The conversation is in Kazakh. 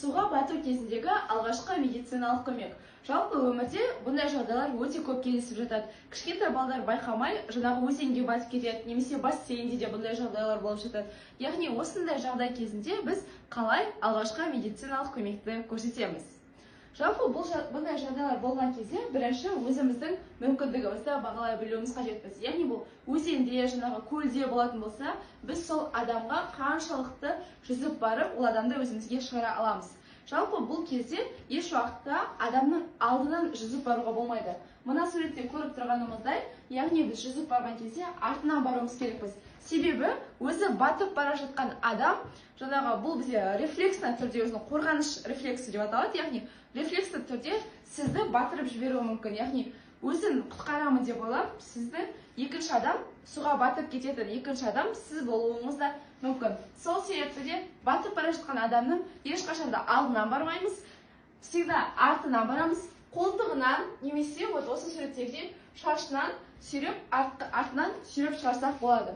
Суға бату кезіндегі алғашқы медициналық көмек. Жалпы өмірде бұндай жағдайлар өте көп кездесіп жатады. Кішкентай балалар байқамай, жаңағы өзенге батып кетеді, немесе бассейнде де бұндай жағдайлар болып жатады. Яғни осындай жағдай кезінде біз қалай алғашқы медициналық көмекті көрсетеміз? Жалпы бұндай жағдайлар болған кезде бірінші өзіміздің мүмкіндігімізді бағалай білуіміз қажетпіз. Яғни бұл өзенде, жаңағы көлде болатын болса, біз сол адамға қаншалықты жүзіп барып, ол адамды өзімізге шығара аламыз. Жалпы бұл кезде еш уақытта адамның алдынан жүзіп баруға болмайды. Мына суретте көріп тұрғанымыздай, яғни біз жүзіп барған кезде артынан баруымыз керекпіз. Себебі өзі батып бара жатқан адам, жаңағы бұл бізде рефлексно түрде, өзінің қорғаныш рефлексы деп аталады, яғни рефлексті түрде сізді батырып жіберуі мүмкін. Яғни өзін құтқарамын деп ойлап, сізді екінші адам суға батып кететін, екінші адам сіз болуыңыз да мүмкін. Сол себепті де батып бара жатқан адамның ешқашанда алдынан бармаймыз, всегда артынан барамыз, қолтығынан немесе осы суреттегідей шашынан сүйреп, артынан сүйреп шығарсақ болады.